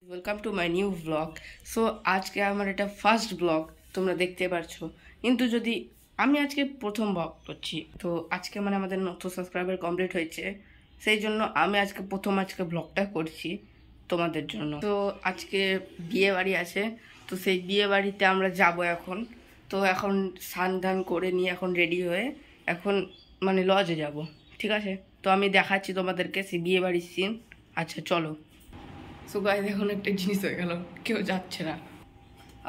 Welcome to my new blog. So আজকে আমার এটা ফার্স্ট ব্লগ, তোমরা দেখতে পারছো। কিন্তু যদি আমি আজকে প্রথম ব্লগ করছি, তো আজকে মানে আমাদের নতুন সাবস্ক্রাইবার কমপ্লিট হয়েছে, সেই জন্য আমি আজকে ব্লগটা করছি তোমাদের জন্য। তো আজকে বিয়ে বাড়ি আছে, তো সেই বিয়ে বাড়িতে আমরা যাব এখন। তো এখন স্নান ধান করে নিয়ে এখন রেডি হয়ে এখন মানে লজে যাব, ঠিক আছে? তো আমি দেখাচ্ছি তোমাদেরকে সেই বিয়ে বাড়ির সিন। আচ্ছা চলো। সো গাইস, এখন একটা জিনিস হয়ে গেল, কেউ যাচ্ছে না।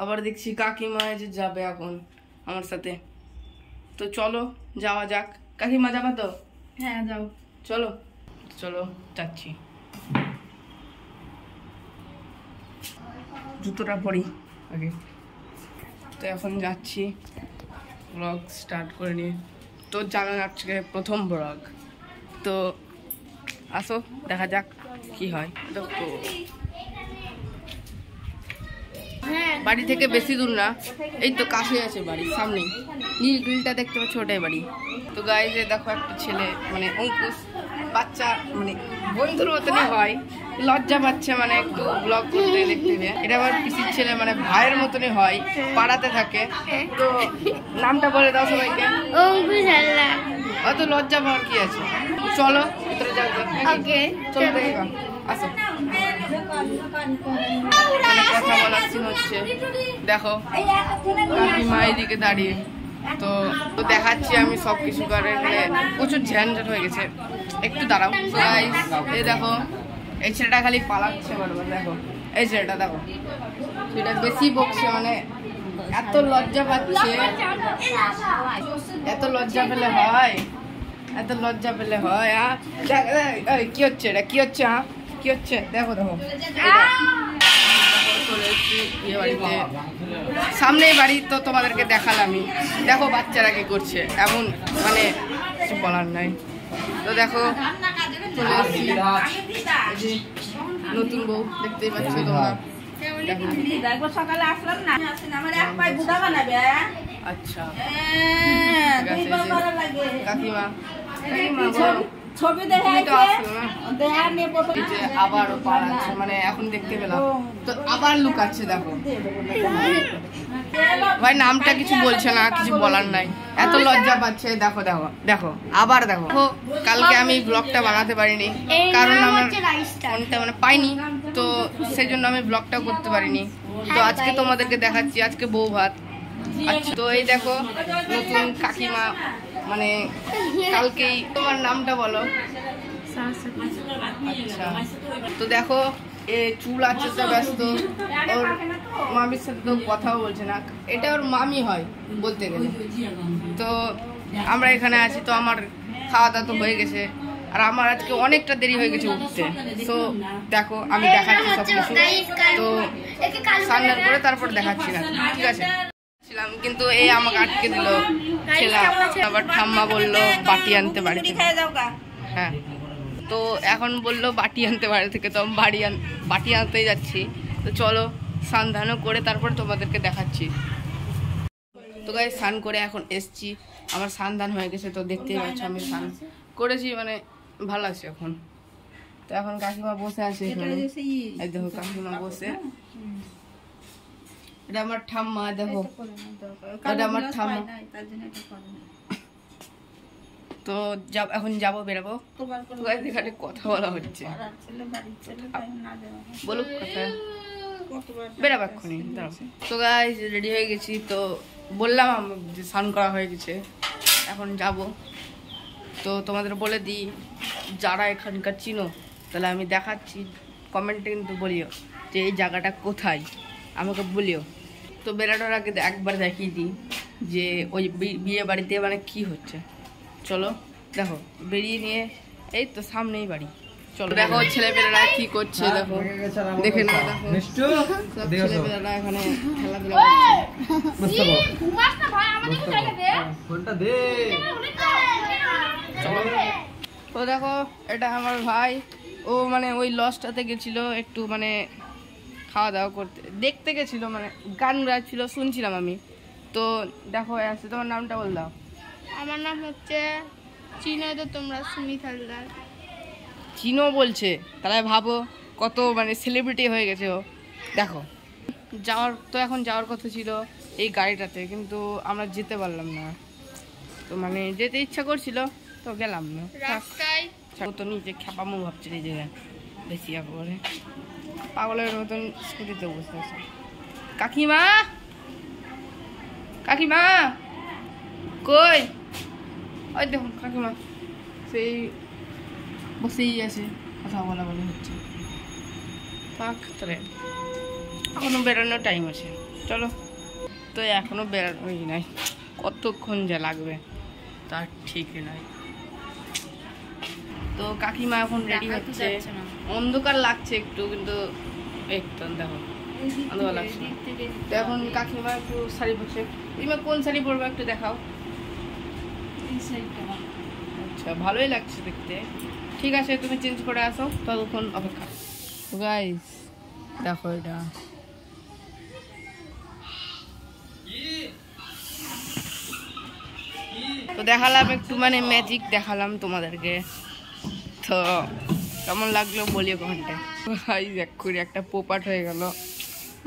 আবার দেখছি কাকিমা যে যাবে এখন আমার সাথে। তো চলো যাওয়া যাক। কাকিমা যাবা তো? হ্যাঁ যাও। চলো চলো যাচ্ছি। জুতোটা পরি আগে। তো এখন যাচ্ছি ব্লগ স্টার্ট করে নিয়ে। তো জানান আজকে প্রথম ব্লগ, তো আসো দেখা যাক কি হয়। তো বাড়ি থেকে বেশি দূর না, এই তো কাছে আছে বাড়ি, সামনেই নীল গ্রিলটা দেখতে পাচ্ছ, ওটাই বাড়ি। তো গাইজে দেখো একটা ছেলে মানে অঙ্কুশ বাচ্চা, মানে বন্ধুর মতনই হয়, লজ্জা পাচ্ছে মানে একটু ব্লগ করতে দেখতে। এটা আমার পিসির ছেলে, মানে ভাইয়ের মতনই হয়, পাড়াতে থাকে। তো নামটা বলে দাও সবাইকে। অত লজ্জা পাওয়ার কি আছে, চলো ভিতরে যাও। চলো দেখো, আসো। কথা বলার সিন হচ্ছে, দেখো কাকিমা এদিকে দাঁড়িয়ে। তো দেখাচ্ছি আমি সব কিছু করে, মানে প্রচুর ঝ্যানঝাট হয়ে গেছে। একটু দাঁড়াও। এই দেখো, এই ছেলেটা খালি পালাচ্ছে বারবার। দেখো এই ছেলেটা, দেখো সেটা বেশি বকছে, মানে এত লজ্জা পাচ্ছে। এত লজ্জা পেলে হয়, এত লজ্জা পেলে হয়। কি হচ্ছে এটা, কি হচ্ছে? কি হচ্ছে? দেখো দেখো, চলে এসেছি বিয়ে বাড়িতে, সামনেই বাড়ি। তো তোমাদেরকে দেখালামই। দেখো বাচ্চারা কি করছে, এমন মানে কিছু বলার নাই। তো দেখো চলে এসেছি, নতুন বউ দেখতেই পাচ্ছ তোমরা। সকালে আসলাম না, আমার এক পায়ে বুড়া বানাবে। আচ্ছা কাকিমা ছবি আবার পালাচ্ছে, মানে এখন দেখতে পেলাম তো আবার লুকাচ্ছে। দেখো ভাই নামটা কিছু বলছে না, কিছু বলার নাই, এত লজ্জা পাচ্ছে। দেখো দেখো দেখো, আবার দেখো। কালকে আমি ব্লগটা বানাতে পারিনি, কারণ আমার ফোনটা মানে পাইনি, তো সেই জন্য আমি ব্লগটা করতে পারিনি। তো আজকে তোমাদেরকে দেখাচ্ছি, আজকে বউ ভাত। আচ্ছা, তো এই দেখো নতুন কাকিমা, মানে কালকেই। তোমার নামটা বলো। আচ্ছা, তো দেখো এ চুল আছে তো ব্যস্ত, ওর মামির সাথে তো কথাও বলছে না। এটা ওর মামি হয় বলতে গেলে। তো আমরা এখানে আছি, তো আমার খাওয়া দাওয়া তো হয়ে গেছে, আর আমার আজকে অনেকটা দেরি হয়ে গেছে উঠতে। তো দেখো আমি দেখাচ্ছি সব কিছু। তো স্নান করে তারপর দেখাচ্ছি না, ঠিক আছে? কিন্তু এই আমাকে আটকে দিল ছেলে। আবার ঠাম্মা বললো বাটি আনতে বাড়ি থেকে। হ্যাঁ, তো এখন বললো বাটি আনতে বাড়ি থেকে, তো আমি বাটি আনতেই যাচ্ছি। তো চলো স্নান ধানও করে তারপর তোমাদেরকে দেখাচ্ছি। তো গায়ে স্নান করে এখন এসছি, আমার স্নান ধান হয়ে গেছে। তো দেখতেই পাচ্ছ আমি স্নান করেছি, মানে ভালো আছে এখন। তো এখন কাকিমা বসে আছে এখানে, এই দেখো কাকিমা বসে। এটা আমার ঠাম্মা, দেখো এটা আমার ঠাম্মা। তো এখন যাবো, বেরোবো। এখানে কথা বলা হচ্ছে, বলুক কথা, বেরোবো এক্ষুনি। তো গাইস রেডি হয়ে গেছি, তো বললাম যে স্নান করা হয়ে গেছে, এখন যাব। তো তোমাদের বলে দিই, যারা এখানকার চিনো তাহলে আমি দেখাচ্ছি, কমেন্টে কিন্তু বলিও যে এই জায়গাটা কোথায়, আমাকে বলিও। তো বেড়ানোর আগে একবার দেখিয়ে দিই যে ওই বিয়ে বাড়িতে মানে কি হচ্ছে। চলো দেখো, বেরিয়ে নিয়ে এই তো সামনেই বাড়ি। চলো দেখো ছেলেপেলেরা কি করছে, দেখো দেখে নাও। দেখো ছেলেপেলেরা এখানে খেলাধুলা করছে। তো দেখো এটা আমার ভাই, ও মানে ওই লজটাতে গেছিল একটু মানে খাওয়া দাওয়া করতে, দেখতে গেছিল, মানে গান গাচ্ছিল, শুনছিলাম আমি। তো দেখো আছে, তোমার নামটা বল দাও। আমার নাম হচ্ছে চিনো তো তোমরা, সুমিত হালদার। চিনো বলছে, তাহলে ভাবো কত মানে সেলিব্রিটি হয়ে গেছে ও। দেখো এখন যাওয়ার কথা ছিল এই গাড়িটাতে, কিন্তু আমরা যেতে পারলাম না। তো মানে যেতে ইচ্ছা করছিল তো গেলাম না রাস্তায়। তো নিচে খেপামো ভাবছি এই জায়গায় বেশি একবারে পাগলের মতন স্কুটিতে বসে আছে। কাকিমা কাকিমা কই? ওই দেখুন কাকিমা সেই বসেই আছে, কথা বলা বলে হচ্ছে। থাক তাহলে, এখনো বেরোনোর টাইম আছে, চলো। তো এখনো বেরোনোই নাই, কতক্ষণ যা লাগবে তার ঠিক নাই। তো কাকিমা এখন রেডি হচ্ছে, অন্ধকার লাগছে একটু, কিন্তু একটু দেখো অন্ধকার লাগছে। তো এখন কাকিমা একটু শাড়ি পরছে। তুমি কোন শাড়ি পরবে একটু দেখাও। আচ্ছা, ভালোই লাগছে দেখতে। ঠিক আছে, তুমি চেঞ্জ করে আসো, ততক্ষণ অপেক্ষা। গাইস দেখো এটা তো দেখালাম একটু, মানে ম্যাজিক দেখালাম তোমাদেরকে। তো কেমন লাগলো বলিও কমেন্টে। এক্ষুনি একটা পোপাট হয়ে গেল,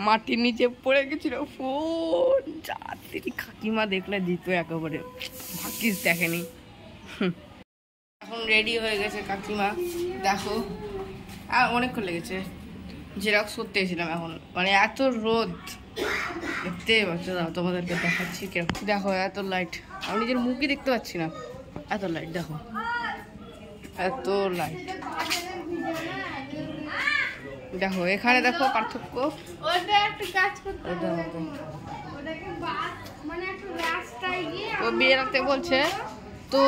মাটির নিচে পড়ে গেছিল ফোন। যাত্রী কাকিমা দেখলে দিত একেবারে, ভাগ্যিস দেখেনি। এখন রেডি হয়ে গেছে কাকিমা, দেখো আর অনেকক্ষণ লেগেছে। জেরক্স করতে এসেছিলাম এখন, মানে এত রোদ দেখতে পাচ্ছ, তোমাদেরকে দেখাচ্ছি। দেখো এত লাইট, আমি নিজের মুখই দেখতে পাচ্ছি না, এত লাইট। দেখো এত লাইট, দেখো এখানে দেখো পার্থক্য। ও বেরাতে বলছে, তো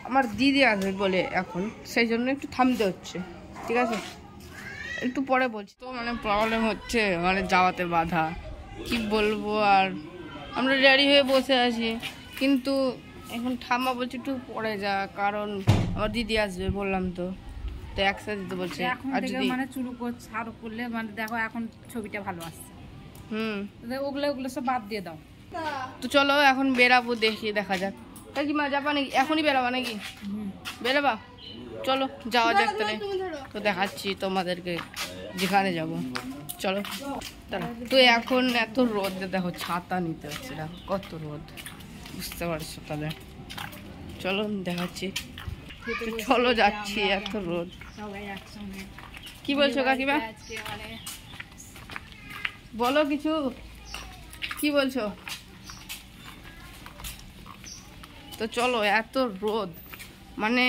আমার দিদি আসবে বলে এখন, সেই জন্য একটু থামতে হচ্ছে। ঠিক আছে, একটু পরে বলছি। তো মানে প্রবলেম হচ্ছে, মানে যাওয়াতে বাধা, কি বলবো। আর আমরা রেডি হয়ে বসে আছি, কিন্তু এখন ঠাম্মা বলছে একটু পরে যা, কারণ আমার দিদি আসবে বললাম তো। তো একসাথে দিতে বলছে। আর যদি মানে চুল ছাড় করলে মানে দেখো এখন ছবিটা ভালো আসছে। ওগুলো সব বাদ দিয়ে দাও। তো চলো এখন বেরাবো, দেখি দেখা যাক। কাকিমা যাবা নাকি? এখনই বেরাবা নাকি? বেরাবা, চলো যাওয়া যাক তাহলে। তো দেখাচ্ছি তোমাদেরকে যেখানে যাব, চলো। তো এখন এত রোদ, দেখো ছাতা নিতে হচ্ছে, দেখো কত রোদ, বুঝতে পারছো তাহলে। চলো দেখাচ্ছি, চলো যাচ্ছি, এত রোদ। কি বলছো কাকিমা? বলো কিছু, কি বলছো? তো চলো, এত রোদ, মানে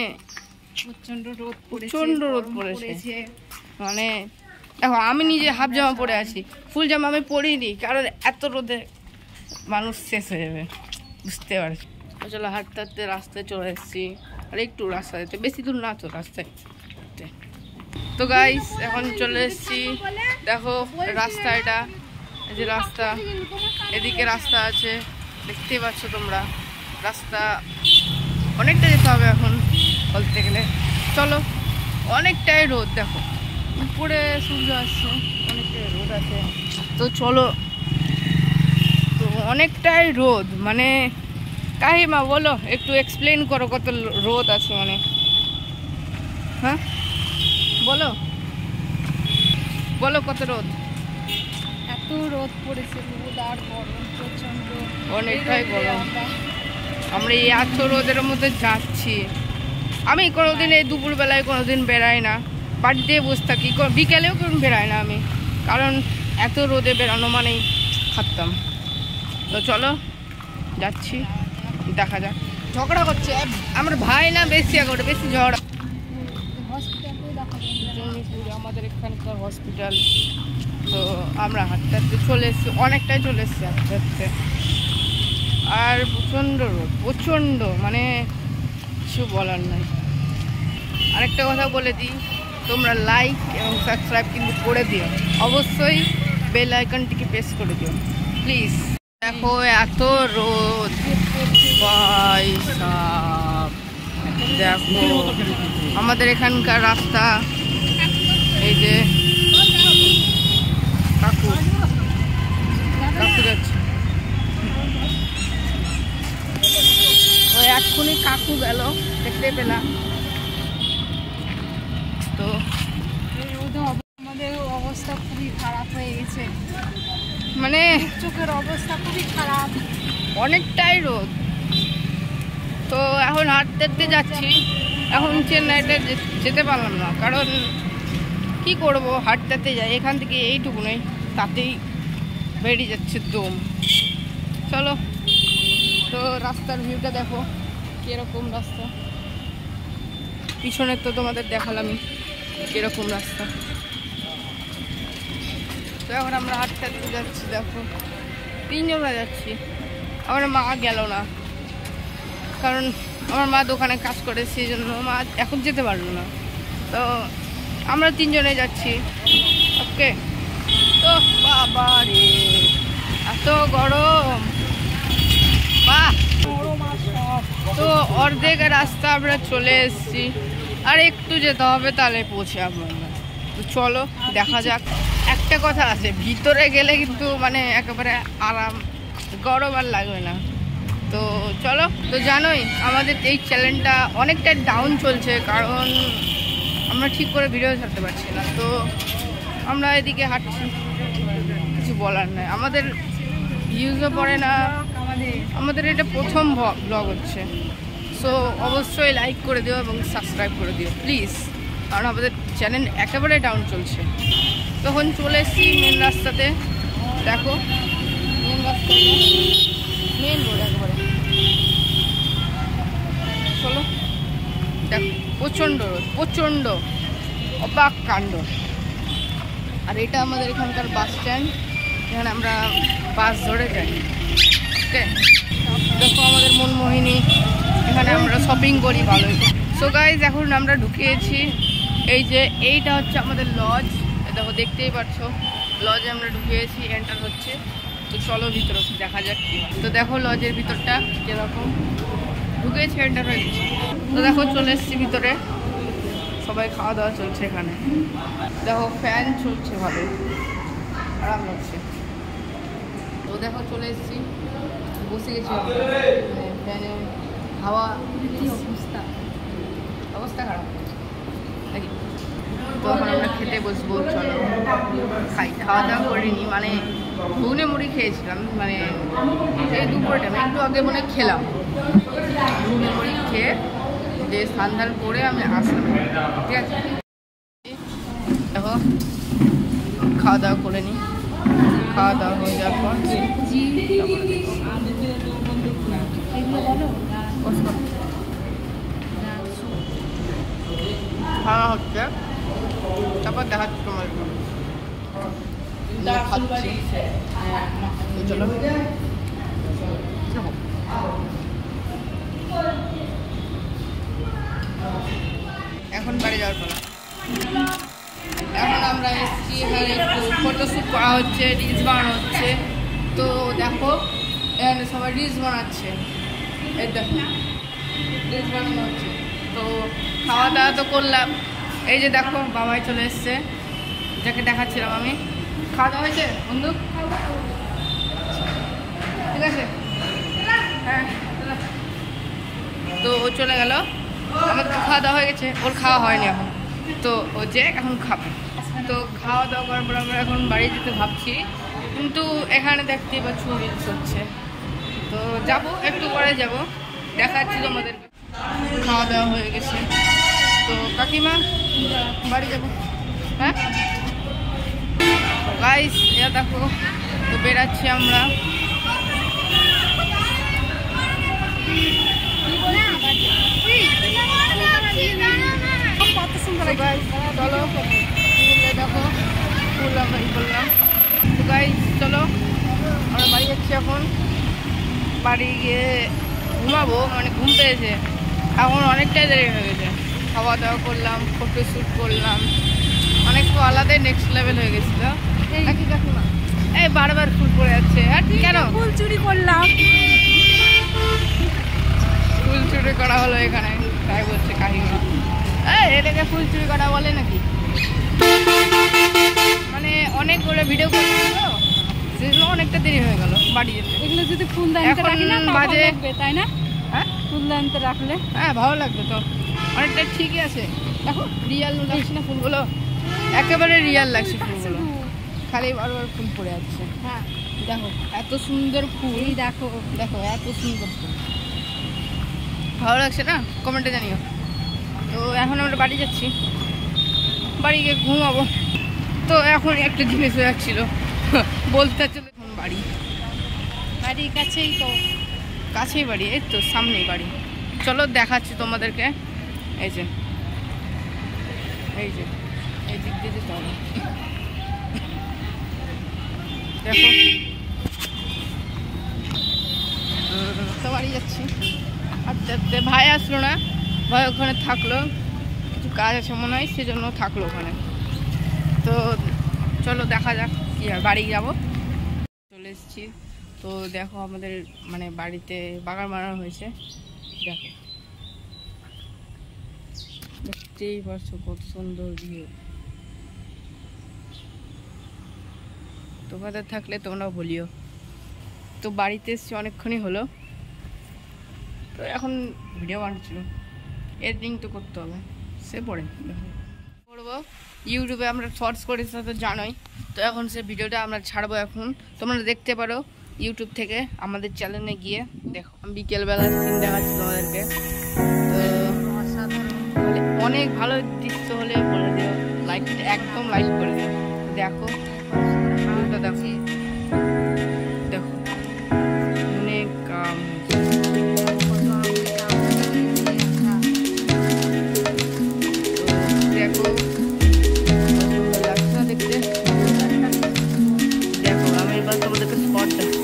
প্রচন্ড রোদ পড়েছে। মানে দেখো আমি নিজে হাফ জামা পরে আছি, ফুল জামা আমি পরিনি, কারণ এত রোদে মানুষ শেষ হয়ে যাবে, বুঝতে পারছি। চলো হাঁটতে হাঁটতে রাস্তায় চলে এসেছি, আর একটু রাস্তা যেতে, বেশি দূর না তো রাস্তায়। তো গাইস এখন চলে এসেছি, দেখো রাস্তা, এটা এই যে রাস্তা, এদিকে রাস্তা আছে, দেখতে পাচ্ছ তোমরা। রাস্তা অনেকটা যেতে হবে এখন বলতে গেলে। চলো, অনেকটাই রোদ, দেখো উপরে সূর্য আসছে, অনেকটাই রোদ আছে। তো চলো, তো অনেকটাই রোদ, মানে কাকিমা বলো একটু এক্সপ্লেন করো কত রোদ আছে, মানে হ্যাঁ বলো বলো কত রোদ। এত রোদ পড়েছে, রোদ আর গরম প্রচন্ড, অনেকটাই গরম। আমরা এই এত রোদের মধ্যে যাচ্ছি। আমি কোনোদিন এই দুপুরবেলায় কোনোদিন বেরাই না, বাড়িতে বসে থাকি, বিকেলেও কোনো বেরাই না আমি, কারণ এত রোদে বেরানো মানেই খাটতাম। তো চলো যাচ্ছি, দেখা যাক। ঝগড়া করছে আমার ভাই না, বেশি করে বেশি ঝগড়া। আমাদের এখানকার হসপিটাল। তো আমরা হাঁটতে হাঁটতে চলে এসেছি, অনেকটাই চলে এসেছি হাঁটতে হাঁটতে। আর প্রচণ্ড রোদ, প্রচণ্ড, মানে কিছু বলার নাই। আরেকটা কথা বলে দিই, তোমরা লাইক এবং সাবস্ক্রাইব কিন্তু করে দিও, অবশ্যই বেল আইকনটিকে প্রেস করে দিও প্লিজ। দেখো এত রোদ ভাই সাব, দেখো আমাদের এখানকার রাস্তা। এই যে কাকু যাচ্ছে, ওই এক্ষুনি কাকু গেল, দেখতে পেলাম। তো আমাদের দিয়েছে, মানে চোখের অবস্থা খুবই খারাপ, অনেকটাই রোদ। তো এখন হাঁটতে যাচ্ছি। এখন চেন্নাইতে যেতে পারলাম না, কারণ কি করব, হাঁটতে যাই এখান থেকে এইটুকু নেই, তাতেই বেরিয়ে যাচ্ছে দম। চলো, তো রাস্তার ভিউটা দেখো কীরকম রাস্তা, পিছনে তো তোমাদের দেখালামই কীরকম রাস্তা। তো এখন আমরা হাঁটতে যাচ্ছি, দেখো 3 জনা যাচ্ছি। আমার মা গেল না, কারণ আমার মা দোকানে কাজ করে, সেই জন্য মা এখন যেতে পারলো না। তো আমরা 3 জনে যাচ্ছি। ওকে, তো বাবা রে এত গরম, বাহ। তো অর্ধেক রাস্তা আমরা চলে এসেছি, আর একটু যেতে হবে তাহলে পৌঁছে আমরা। তো চলো দেখা যাক। একটা কথা আছে, ভিতরে গেলে কিন্তু মানে একেবারে আরাম, গরম আর লাগবে না। তো চলো, তো জানোই আমাদের এই চ্যানেলটা অনেকটা ডাউন চলছে, কারণ আমরা ঠিক করে ভিডিও ছাড়তে পারছি না। তো আমরা এদিকে হাঁটছি, কিছু বলার নাই, আমাদের ভিউজও পড়ে না, আমাদের এটা প্রথম ব্লগ হচ্ছে। সো অবশ্যই লাইক করে দিও এবং সাবস্ক্রাইব করে দিও প্লিজ, কারণ আমাদের চ্যানেল একেবারে ডাউন চলছে। তখন চলে এসেছি মেন রাস্তাতে, দেখো মেন রাস্তাটা, মেন রোড একেবারে। চলো দেখো, প্রচণ্ড রোদ, প্রচণ্ড অবাক কাণ্ড। আর এটা আমাদের এখানকার বাস স্ট্যান্ড, এখানে আমরা বাস ধরে যাই। ওকে, দেখো আমাদের মনমোহিনী, এখানে আমরা শপিং করি ভালোই। সো গাইজ, এখন আমরা ঢুকিয়েছি, এই যে এইটা হচ্ছে আমাদের লজ, দেখো দেখতেই পাচ্ছ, লজে আমরা ঢুকিয়েছি, এন্টার হচ্ছে। তো চলো ভিতরে দেখা যাক কি হয়। তো দেখো লজের ভিতরটা কিরকম, ঢুকেছে, এন্টার হয়ে গেছে। তো দেখো চলে এসেছি ভিতরে, সবাই খাওয়া দাওয়া চলছে এখানে। দেখো ফ্যান চলছে, ভালো আরাম লাগছে। তো দেখো চলে এসেছি, বসে গেছি, ফ্যানে হাওয়া, অবস্থা খারাপ নাকি। তো এখন আমরা খেতে বসবো, চলো খাই। খাওয়া দাওয়া করিনি, মানে ঘুগনি মুড়ি খেয়েছিলাম, মানে এই দুপুরের টাইমে একটু আগে মনে খেলাম, ঘুগনি মুড়ি খেয়ে যে সন্ধ্যার পরে আমি আসলাম, ঠিক আছে। দেখো খাওয়া দাওয়া করে নিই, খাওয়া দাওয়া হয়ে যাওয়ার পর খাওয়া হচ্ছে, তারপর দেখাচ্ছি তোমার খাচ্ছি। চলো এখন বাড়ি যাওয়ার পালা। এখন আমরা এসেছি, এখানে একটু ফটোশ্যুট করা হচ্ছে, রিলস বানানো হচ্ছে। তো দেখো এখানে সবাই রিলস বানাচ্ছে, এই দেখো রিলস বানানো হচ্ছে। তো খাওয়া দাওয়া তো করলাম, এই যে দেখো বাবাই চলে এসছে, যাকে দেখাচ্ছিলাম আমি। খাওয়া দাওয়া হয়েছে বন্ধু? ঠিক আছে, হ্যাঁ। তো ও চলে গেল, আমার তো খাওয়া দাওয়া হয়ে গেছে, ওর খাওয়া হয়নি এখন। তো ও যে এখন খাবে। তো খাওয়া দাওয়া করার পর আমরা এখন বাড়ি যেতে ভাবছি, কিন্তু এখানে দেখতেই পাচ্ছি রিলস হচ্ছে। তো যাব, একটু পরে যাব, দেখাচ্ছি তোমাদের। খাওয়া দাওয়া হয়ে গেছে, তো কাকিমা বাড়ি যাব। হ্যাঁ গাইস, এটা দেখো, তো বেরাচ্ছি আমরা। চলো দেখো ফুল আমরা ই করলাম। তো গাইস চলো আমরা বাড়ি যাচ্ছি এখন। বাড়ি গিয়ে ঘুমাবো, মানে ঘুম পেয়েছে, এখন অনেকটাই দেরি হয়ে গেছে। খাওয়া দাওয়া করলাম, ফটো শ্যুট করলাম, অনেক তো আলাদাই নেক্সট লেভেল হয়ে গেছিল নাকি কাকিমা? এই বারবার ফুল পড়ে যাচ্ছে, আর কেন? ফুল চুরি করলাম, ফুল চুরি করা হলো এখানে, তাই বলছে কাকিমা। এটাকে ফুল চুরি করা বলে নাকি? মানে অনেকগুলো ভিডিও করলাম তো, সেগুলো অনেকটা দেরি হয়ে গেল বাড়ি যেতে। এগুলো যদি ফুল দানতে রাখি না বাজে, তাই না? হ্যাঁ ফুল দানতে রাখলে হ্যাঁ ভালো লাগবে তো, অনেকটা ঠিকই আছে। দেখো রিয়াল লাগছে না ফুলগুলো, একেবারে রিয়াল লাগছে ফুলগুলো। খালি বারবার ফুল পড়ে যাচ্ছে। হ্যাঁ দেখো এত সুন্দর ফুল, এই দেখো দেখো এত সুন্দর ফুল, ভালো লাগছে না? কমেন্টে জানিও। তো এখন আমরা বাড়ি যাচ্ছি, বাড়ি গিয়ে ঘুমাবো। তো এখন একটা জিনিস হয়ে যাচ্ছিল, বলতে চলে এখন বাড়ির কাছেই তো, কাছেই বাড়ি, এই তো সামনেই বাড়ি। চলো দেখাচ্ছি তোমাদেরকে। এই যে এই যে এই দিক দিয়ে যেতে হবে, দেখো। তো বাড়ি যাচ্ছি। আচ্ছা আচ্ছা, ভাই আসলো না, ভাই ওখানে থাকলো, কিছু কাজ আছে মনে হয়, সেজন্য থাকলো ওখানে। তো চলো দেখা যাক কি হয়, বাড়ি যাবো। চলে এসেছি। তো দেখো আমাদের মানে বাড়িতে বাগান বানানো হয়েছে, দেখো দেখতেই পারছো কত সুন্দর ভিউ। তোমাদের থাকলে তোমরা বলিও। তো বাড়িতে এসেছি অনেকক্ষণই হলো, তো এখন ভিডিও বানাচ্ছিল, এডিটিং তো করতে হবে, সে পড়ে করবো। ইউটিউবে আমরা শর্টস করি সেটা তো জানোই। তো এখন সে ভিডিওটা আমরা ছাড়বো, এখন তোমরা দেখতে পারো ইউটিউব থেকে আমাদের চ্যানেলে গিয়ে। দেখো আমি বিকেলবেলার সিন দেখাচ্ছি তোমাদেরকে। তো অনেক ভালো দৃশ্য হলে বলে দিও, লাইক একদম লাইক করে দিও। দেখো ফুলটা, দেখো দেখো অনেক কাম। দেখো লাগছে না দেখতে? দেখো আমি এবার তোমাদেরকে স্পট দেখো।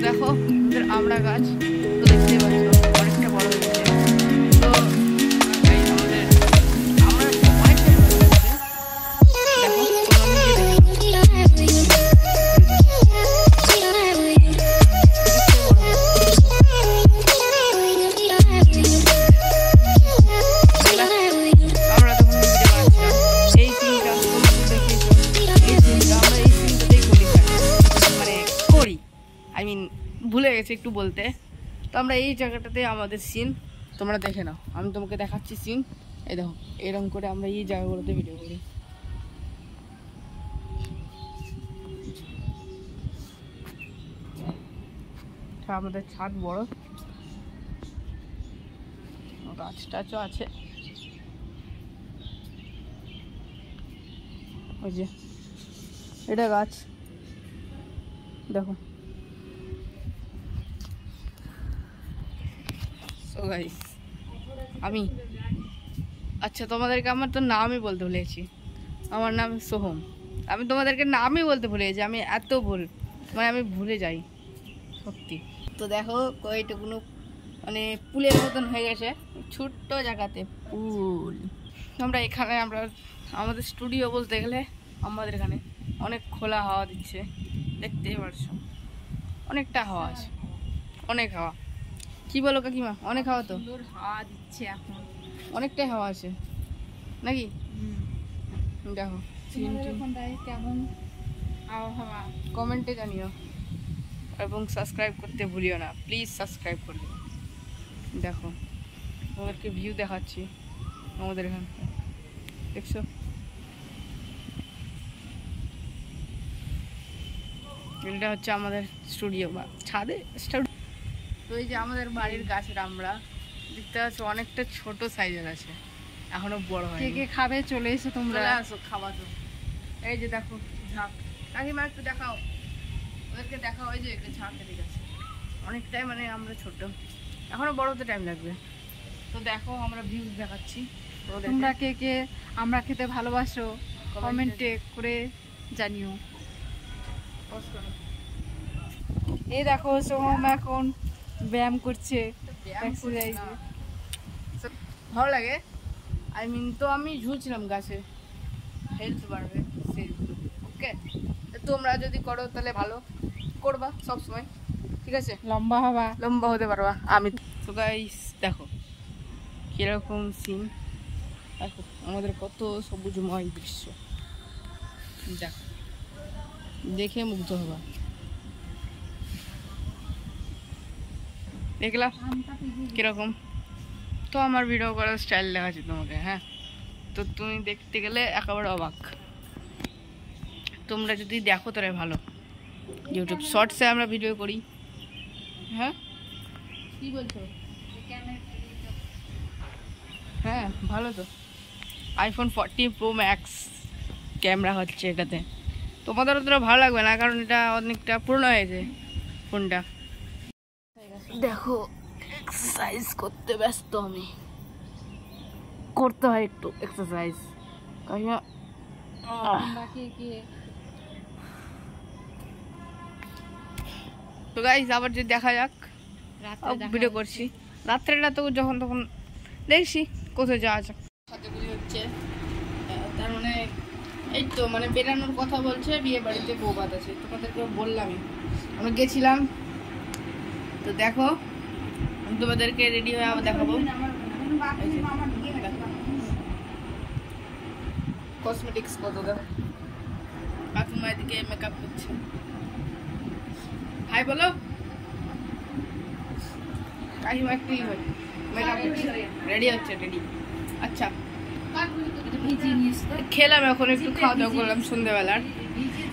দেখো আমাদের আমড়া গাছ, তো দেখতে পাচ্ছ অনেকটা বড় হয়ে গেছে। তো আমাদের আমরা অনেকটা বড় হয়ে গেছে, দেখো আমরা তখন ভিডিও বানাচ্ছিলাম এই সিনটা, তোমরা তো দেখেছো এই সিনটা, আমরা এই সিনটাতেই করি, মানে করি, আই মিন ভুলে গেছি একটু বলতে। তো আমরা এই জায়গাটাতে আমাদের সিন, তোমরা দেখে নাও, আমি তোমাকে দেখাচ্ছি সিন। এই দেখো এরকম করে আমরা এই জায়গাগুলোতে ভিডিও করি। আমাদের ছাদ বড়, গাছ টাছও আছে, ওই যে এটা গাছ, দেখো। সো গাইস আমি, আচ্ছা তোমাদেরকে আমার তো নামই বলতে ভুলেছি, আমার নাম সোহম। আমি তোমাদেরকে নামই বলতে ভুলে গেছি, আমি এত ভুল, মানে আমি ভুলে যাই সত্যি। তো দেখো কয়টুকুনো মানে পুলের মতন হয়ে গেছে, ছোট্ট জায়গাতে পুল। আমরা এখানে আমরা আমাদের স্টুডিও বলতে গেলে আমাদের এখানে অনেক খোলা হাওয়া দিচ্ছে, দেখতেই পারছো অনেকটা হাওয়া আছে, অনেক হাওয়া। কি বলো কাকিমা? অনেক হাওয়া তো, সুন্দর হাওয়া দিচ্ছে এখন, অনেকটাই হাওয়া আছে নাকি? দেখো কেমন আবহাওয়া কমেন্টে জানিও, এবং সাবস্ক্রাইব করতে ভুলিও না, প্লিজ সাবস্ক্রাইব করে দিও। দেখো আমাদেরকে ভিউ দেখাচ্ছি আমাদের এখানে, দেখছো? এটা হচ্ছে আমাদের স্টুডিও বা ছাদে স্টুডিও। তো এই যে আমাদের বাড়ির গাছের আমরা দেখতে পাচ্ছ অনেকটা ছোট সাইজের আছে, এখনো বড় হয়। কে কে খাবে চলে এসো তোমরা, চলে আসো খাওয়া তো। এই যে দেখো ঝাঁক, কাকিমা একটু দেখাও, ওদেরকে দেখাও, ওই যে একটা ঝাঁক এদিকে আছে, অনেকটাই মানে আমরা ছোট, এখনো বড় হতে টাইম লাগবে। তো দেখো আমরা ভিউজ দেখাচ্ছি, তোমরা কে কে আমরা খেতে ভালোবাসো কমেন্টে করে জানিও। এই দেখো সোহম এখন ব্যায়াম করছে, ভালো লাগে, আই মিন। তো আমি ঝুলছিলাম গাছে, হেলথ বাড়বে সেই, ওকে। তোমরা যদি করো তাহলে ভালো, করবা সব সময়, ঠিক আছে? লম্বা হবা, লম্বা হতে পারবা। আমি তো গাইস দেখো কিরকম সিন, দেখো আমাদের কত সবুজময় দৃশ্য, দেখো দেখে মুগ্ধ হবা। দেখলাম কিরকম? তো আমার ভিডিও করার স্টাইল দেখাচ্ছি তোমাকে, হ্যাঁ। তো তুমি দেখতে গেলে একেবারে অবাক। তোমরা যদি দেখো তাহলে ভালো। ইউটিউব শর্টসে আমরা ভিডিও করি। হ্যাঁ কি বলছো? হ্যাঁ ভালো তো। iPhone 40 Pro Max ক্যামেরা হচ্ছে এটাতে। তোমাদের অতটা ভালো লাগবে না, কারণ এটা অনেকটা পুরনো হয়েছে ফোনটা। দেখো এক্সারসাইজ করতে ব্যস্ত আমি, করতে হয় একটু এক্সারসাইজ। তো গাইস আবার যদি দেখা যাক, ভিডিও করছি রাত্রেটা, তো যখন তখন দেখছি কোথায় যাওয়া যাক। সাথে হচ্ছে তার মানে এই তো মানে বেরানোর কথা বলছে, বিয়ে বাড়িতে বউ ভাত আছে, তোমাদেরকে বললামই আমরা গেছিলাম। তো দেখো আমি তোমাদেরকে রেডি হয়ে আবার দেখাবো। কসমেটিক্স কত দেখো, কাকিমা এদিকে মেকআপ করছে। হাই বলো কাকিমা, একটু মেকআপ রেডি হচ্ছে, রেডি। আচ্ছা খেলাম, এখন একটু খাওয়া দাওয়া করলাম সন্ধ্যেবেলার,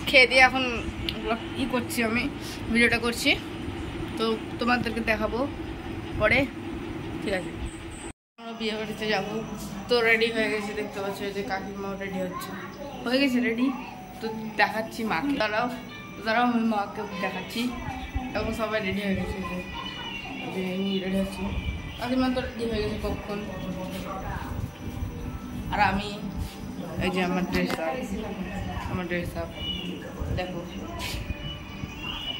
খেয়ে দিয়ে এখন ই করছি, আমি ভিডিওটা করছি। তো তোমাদেরকে দেখাবো পরে, ঠিক আছে? আমরা বিয়ে বাড়িতে যাবো, তো রেডি হয়ে গেছে, দেখতে পাচ্ছ যে কাকিমাও রেডি হয়ে গেছে রেডি। তো দেখাচ্ছি মাকে, দাঁড়াও আমি মাকে দেখাচ্ছি। এখন সবাই রেডি হয়ে গেছে, যে রেডি হচ্ছি। কাকিমা তো রেডি হয়ে গেছে কখন। আর আমি এই যে আমার ড্রেস আপ দেখো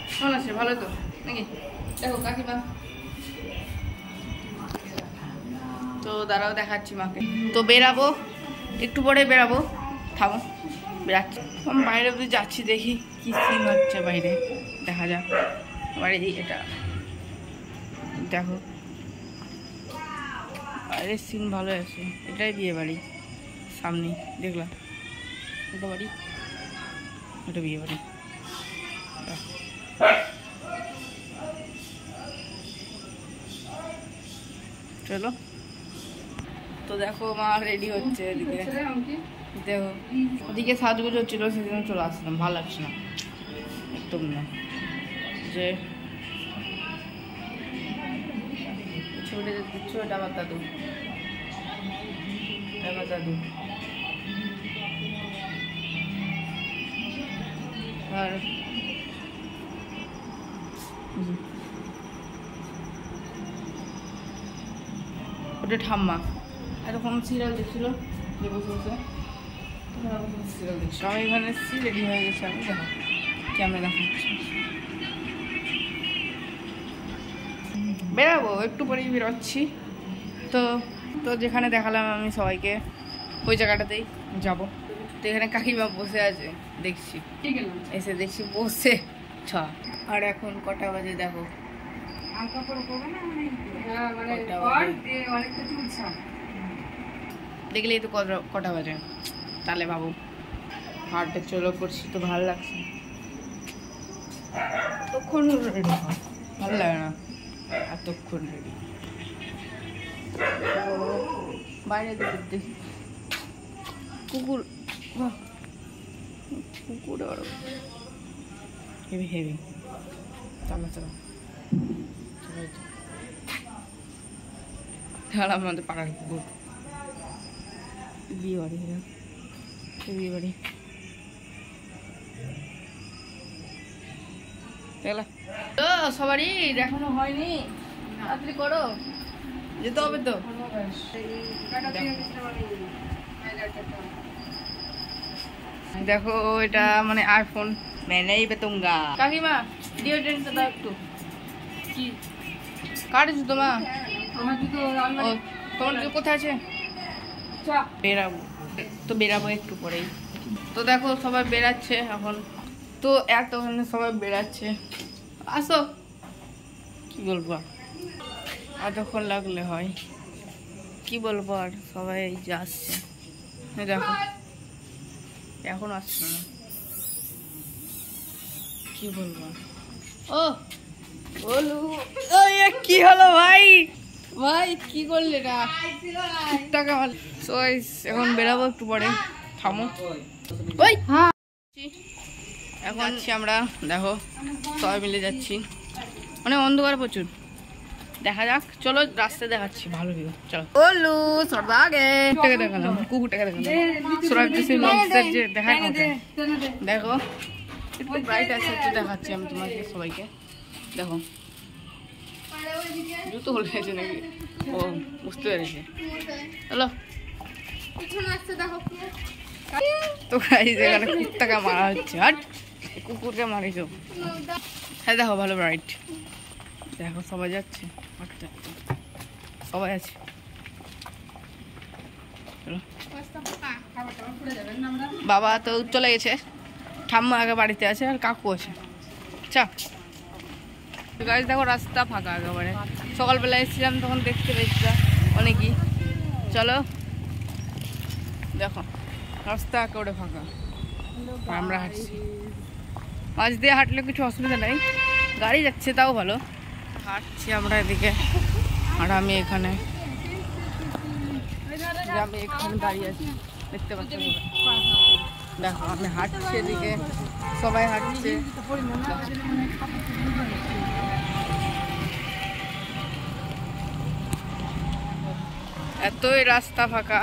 কেমন আছে, ভালো তো নাকি? দেখো কাকিমা। তো দাঁড়াও দেখাচ্ছি মাকে। তো বেরাবো, একটু পরে বেরাবো, থামো বেরাচ্ছি। আমি বাইরে অব্দি যাচ্ছি, দেখি কি সিন হচ্ছে বাইরে, দেখা যাক। আবার এটা দেখো, বাইরে সিন ভালো আছে। এটাই বিয়ে বাড়ি, সামনে দেখলাম এটা বাড়ি, এটা বিয়ে বাড়ি। চলো, তো দেখো মা রেডি হচ্ছে এদিকে, দেখো ওদিকে সাজগুজ হচ্ছিল, সেদিন চলে আসলাম, ভালো লাগছে না একদম না। যে ছবিটা দিচ্ছ, এটা আমার দাদু, আমার দাদু। আর ওটা ঠাম্মা এতক্ষণ সিরিয়াল দেখছিল, যে বসে বসে সিরিয়াল দেখছিল। আমি এখানে এসেছি, রেডি হয়ে গেছি আমি, দেখো ক্যামেরা দেখাচ্ছি। বেরাবো একটু পরেই বেরোচ্ছি। তো তো যেখানে দেখালাম আমি সবাইকে, ওই জায়গাটাতেই যাব। তো এখানে কাকিমা বসে আছে, দেখছি এসে দেখছি বসে ছ। আর এখন কটা বাজে দেখো, দেখলেই তো কটা বাজে, তাহলে ভাবো হাটটা চলো করছি, তো ভালো লাগছে। এতক্ষণ রেডি ভালো লাগে না, এতক্ষণ রেডি। বাইরে দেখি কুকুর, কুকুর হেভি হেভি। চলো চলো চলো, আমাদের পাড়ার কুকুর। বিয়ে বাড়ি, বিয়ে বাড়ি সবারই দেখানো হয়নি, তাড়াতাড়ি করো, যেতে হবে তো। দেখো এটা মানে আইফোন মেনেই বেতুঙ্গা। কাকিমা ডিওড্রেন্টটা দাও একটু। কি কাটেছো তোমার? তোমার জুতো কোথায় আছে? বেরাবো তো, বেরাবো একটু পরেই। তো দেখো সবাই বেরাচ্ছে এখন, তো এতক্ষণে সবাই বেরাচ্ছে। আসো, কি বলবো এতক্ষণ লাগলে হয়? কি বলবো আর, সবাই এই যে আসছে, দেখো এখন আসছে না, কি বলবো। ও বলু, কি হলো ভাই, ভাই কি করলে না টাকা এখন বেরাবো একটু পরে, থামো। ওই এখন যাচ্ছি আমরা, দেখো সবাই মিলে যাচ্ছি, মানে অন্ধকার প্রচুর, দেখা যাক, চলো রাস্তায় দেখাচ্ছি ভালো ভিউ। চলো ওলু সরদাগে টাকা দেখালাম, কুকুরটাকে দেখালাম, সরাইতেছি লঞ্চের যে দেখায় কথা। দেখো একটু ব্রাইট আছে, একটু দেখাচ্ছি আমি তোমাকে সবাইকে। দেখো জুতো হলে গেছে নাকি, ও বুঝতে পেরেছি। চলো তো গাইস এখানে কুত্তাকে মারা হচ্ছে, আর কুকুরকে মারিছো। হ্যাঁ দেখো ভালো ব্রাইট, দেখো সবাই যাচ্ছে, সবাই আছে। বাবা তো চলে গেছে, ঠাম্মা আগে বাড়িতে আছে, আর কাকু আছে। আচ্ছা গাইস দেখো রাস্তা ফাঁকা একেবারে, সকালবেলা এসেছিলাম তখন দেখতে পেয়েছিলাম অনেকই। চলো দেখো রাস্তা একেবারে ফাঁকা, আমরা হাঁটছি, মাঝ দিয়ে হাঁটলে কিছু অসুবিধা নেই, গাড়ি যাচ্ছে তাও ভালো। হাঁটছি আমরা এদিকে, আর আমি এখানে দাঁড়িয়ে আছি, দেখতে পাচ্ছি। দেখো আমি হাঁটছি এদিকে, সবাই হাঁটছে, এতই রাস্তা ফাঁকা,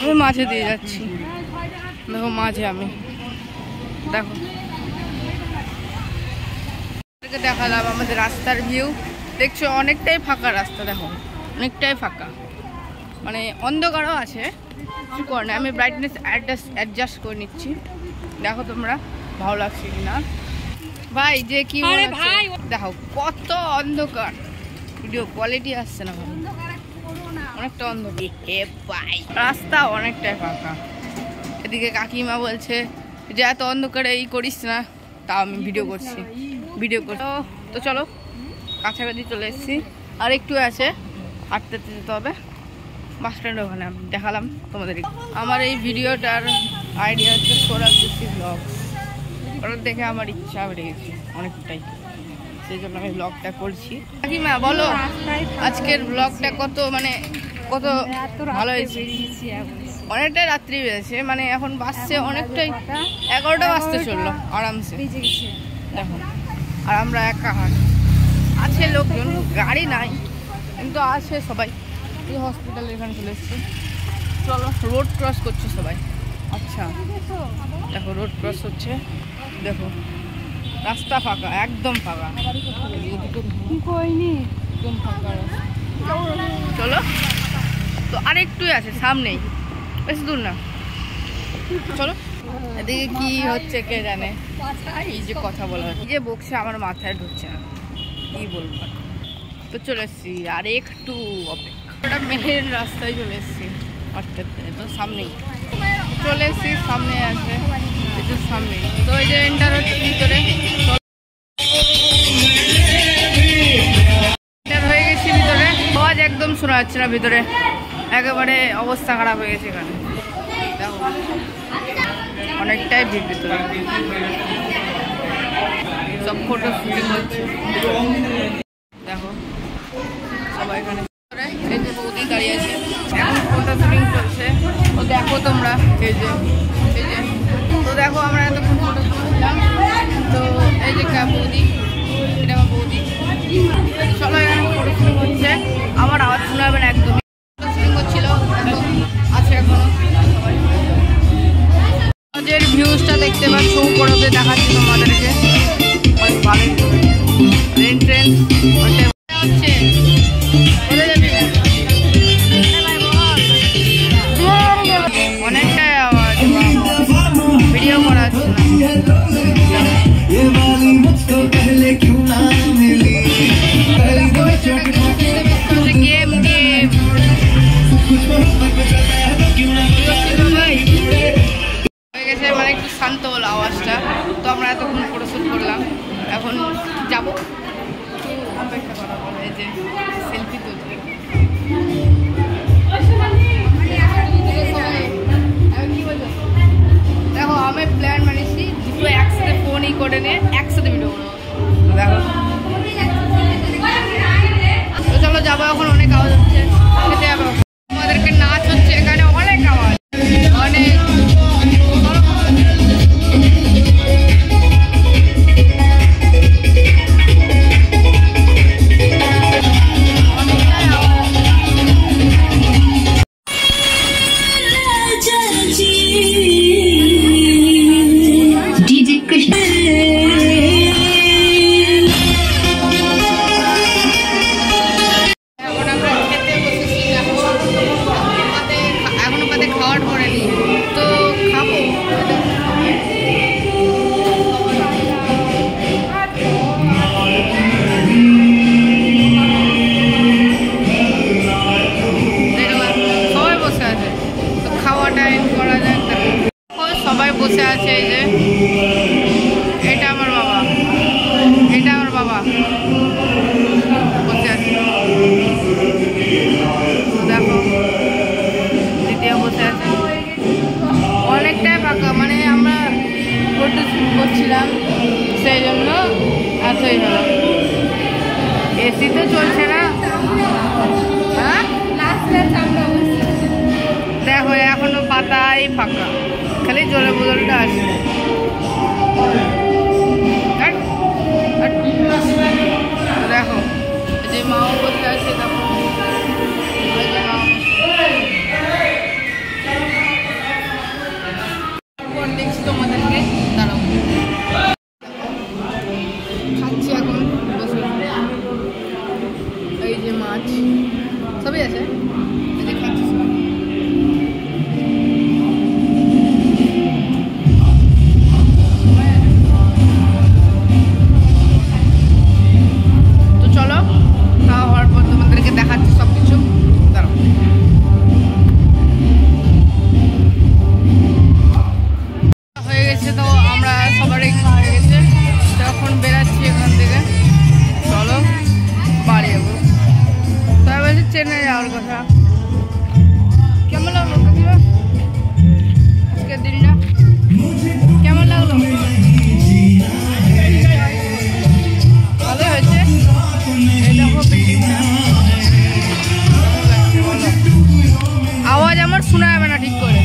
আমি মাঝে দিয়ে যাচ্ছি, দেখো মাঝে আমি, দেখো দেখালাম আমাদের রাস্তার ভিউ, দেখছো অনেকটাই ফাঁকা রাস্তা, দেখো অনেকটাই ফাঁকা, মানে অন্ধকারও আছে, কিছু কর না, আমি ব্রাইটনেস অ্যাডজাস্ট করে নিচ্ছি, দেখো তোমরা ভালো লাগছে কিনা। ভাই যে কি দেখো কত অন্ধকার, ভিডিও কোয়ালিটি আসছে না ভালো, অনেকটা অন্ধকার, রাস্তা অনেকটাই ফাঁকা। এদিকে কাকিমা বলছে যে এত অন্ধকারে এই করিস না, তা আমি ভিডিও করছি। তো চলো কাছাকাছি চলে এসেছি, আর একটু আছে হাঁটতে যেতে হবে বাস স্ট্যান্ডের ওখানে। আমি দেখালাম তোমাদের আমার এই ভিডিওটার আইডিয়া হচ্ছে সোরাবজোশী ব্লগ, ওটা দেখে আমার ইচ্ছা বেড়ে গেছে অনেকটাই, সেই জন্য আমি ব্লগটা করছি। কাকিমা বলো আজকের ব্লগটা কত মানে কত ভালো হয়েছে? অনেকটাই রাত্রি বেজেছে, মানে এখন বাসছে অনেকটাই, 11টা বাজতে চললো আরামসে, দেখো। আর আমরা একা হাট, আছে লোকজন, গাড়ি নাই কিন্তু আছে সবাই, এই হসপিটালের এখানে চলে এসছে। চলো রোড ক্রস করছে সবাই, আচ্ছা দেখো রোড ক্রস হচ্ছে, দেখো রাস্তা ফাঁকা, একদম ফাঁকা, একদম ফাঁকা। চলো তো আরেকটুই আছে সামনেই, বেশি দূর না, চলো। এদিকে কি হচ্ছে কে জানে, এই যে কথা বলা হচ্ছে, এই যে বকছে আমার মাথায় ঢুকছে না, কি বলবো। তো চলে এসছি, আর একটু অপেক্ষা, মেন রাস্তায় চলে এসছি, অর্থাৎ তো সামনেই চলে এসছি, সামনে আছে একটু সামনে, তো এই যে এন্টার হচ্ছে ভিতরে, এন্টার হয়ে গেছি ভিতরে, আওয়াজ একদম শোনা যাচ্ছে না ভিতরে, একেবারে অবস্থা খারাপ হয়ে গেছে এখানে, দেখো অনেকটাই ভিড় ভিতরে, সব ফটো শুটিং হচ্ছে, দেখো সবাই এখানে, এই যে বৌদি দাঁড়িয়ে আছে, এখন ফটো শুটিং চলছে। তো দেখো তোমরা এই যে তো দেখো আমরা এতক্ষণ ফটো তুলছিলাম, তো এই যে বৌদি, এটা আমার বৌদি, চলো এখানে ফটো শুটিং হচ্ছে, আমার আওয়াজ শোনা যাবে না একদমই, ফটো শুটিং হচ্ছিল আছে এখনো সবাই। আমাদের ভিউজটা দেখতে পাচ্ছ, উপরে দেখাচ্ছি তোমাদেরকে, অনেক ভালো ট্রেন হচ্ছে, অনেকটাই আওয়াজ, ভিডিও করা হচ্ছে গেম হয়ে গেছে, মানে একটু শান্ত হলো আওয়াজটা। তো আমরা এতক্ষণ ফটোশুট করলাম, এখন যাবো, অপেক্ষা করা বলে, এই যে সেলফি তুলছি। বসে আছে, এই যে এটা আমার বাবা, এটা আমার বাবা বসে আছে। দেখো দিদিও বসে আছে, অনেকটাই ফাঁকা, মানে আমরা ফটো শুট করছিলাম সেই জন্য এতই হলো। এসি তো চলছে না। হ্যাঁ দেখো এখনো পাতাই ফাঁকা, খালি জলের বোতলটা আছে। দেখো যে মাও বসে আছে, দেখো দেখছি তোমাদেরকে, দাঁড়াও খাচ্ছি এখন বসে। এই যে মাছ সবই আছে, এই যে খাচ্ছি সব। তো চলো খাওয়া হওয়ার পর তোমাদেরকে দেখাচ্ছি সব কিছু, দাঁড়াও। হয়ে গেছে, তো আমরা সবারই খাওয়া হয়ে গেছে, তো এখন বেরাচ্ছি এখান থেকে। চলো বাড়ি যাবো। তাই বলছি চেন্নাই যাওয়ার কথা। কেমন লাগলো কাকিমা আজকের দিনটা? কেমন লাগলো? ভালোই হয়েছে। এই দেখো আওয়াজ আমার শোনা যাবে না ঠিক করে,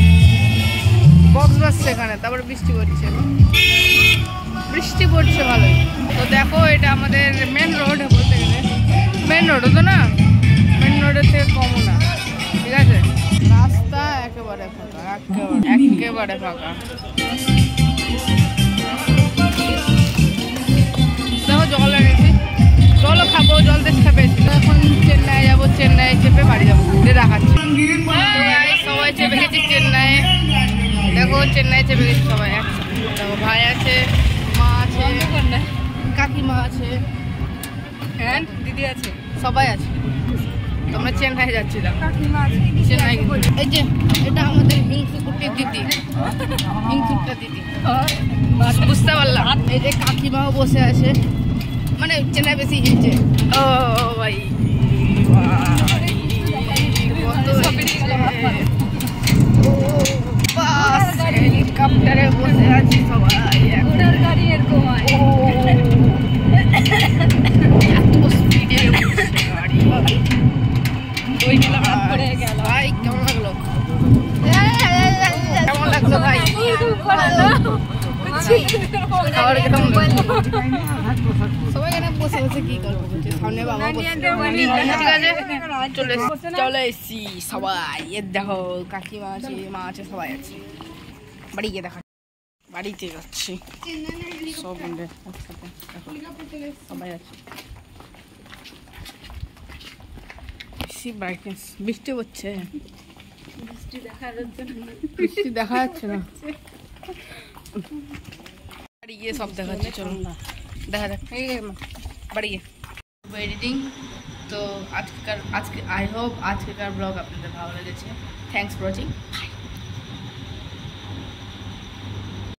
বক্স বাজছে এখানে, তারপরে বৃষ্টি পড়ছে, বৃষ্টি পড়ছে ভালোই। তো দেখো এটা আমাদের মেন রোড, বলতে গেলে মেন রোড তো না, মেন রোডের থেকে কমও না, ঠিক আছে। রাস্তা একেবারে ফাঁকা, একেবারে ফাঁকা। দেখো জল এনেছি, জলও খাবো, জল দিয়ে খেপেছি। এখন চেন্নাই যাবো, চেন্নাই চেপে বাড়ি যাবো, দেখাচ্ছি। সবাই চেপে গেছি চেন্নাই, দেখো চেন্নাই চেপে গেছি সবাই একসাথে। দেখো ভাই আছে, মা আছে, কাকিমা আছে, হ্যাঁ দিদি আছে, সবাই আছে। তোমরা চেন্নাই যাচ্ছিলাম, চেন্নাই। এই যে এটা আমাদের হিংসুকুটির দিদি, হিংসুকটা দিদি, বুঝতে পারলাম। এই যে কাকিমাও বসে আছে, মানে চেন্নাই বেশি হিলছে। ও ভাই হেলিকপ্টারে বসে আছি সবাই, গাড়ি এরকম হয়, এত স্পিডে গাড়ি। ভাই কেমন লাগলো? কেমন লাগলো ভাই? খাবার কেমন লাগলো? সবাই এখানে বসে বসে কি করবো, সামনে বাবা ঠিক আছে। চলে এসছি সবাই, এর দেখো কাকিমা আছে, মা আছে, সবাই আছে। বাড়ি গিয়ে দেখা, বাড়িতে যাচ্ছি সব মিলে একসাথে, সবাই আছে। ব্রাইটনেস, বৃষ্টি হচ্ছে, বৃষ্টি দেখা যাচ্ছে না, বাড়ি গিয়ে সব দেখাচ্ছি। চলো দেখা যাক বাড়ি গিয়ে এডিটিং। তো আজকে আই হোপ আজকেকার ব্লগ আপনাদের ভালো লেগেছে। Thanks for watching.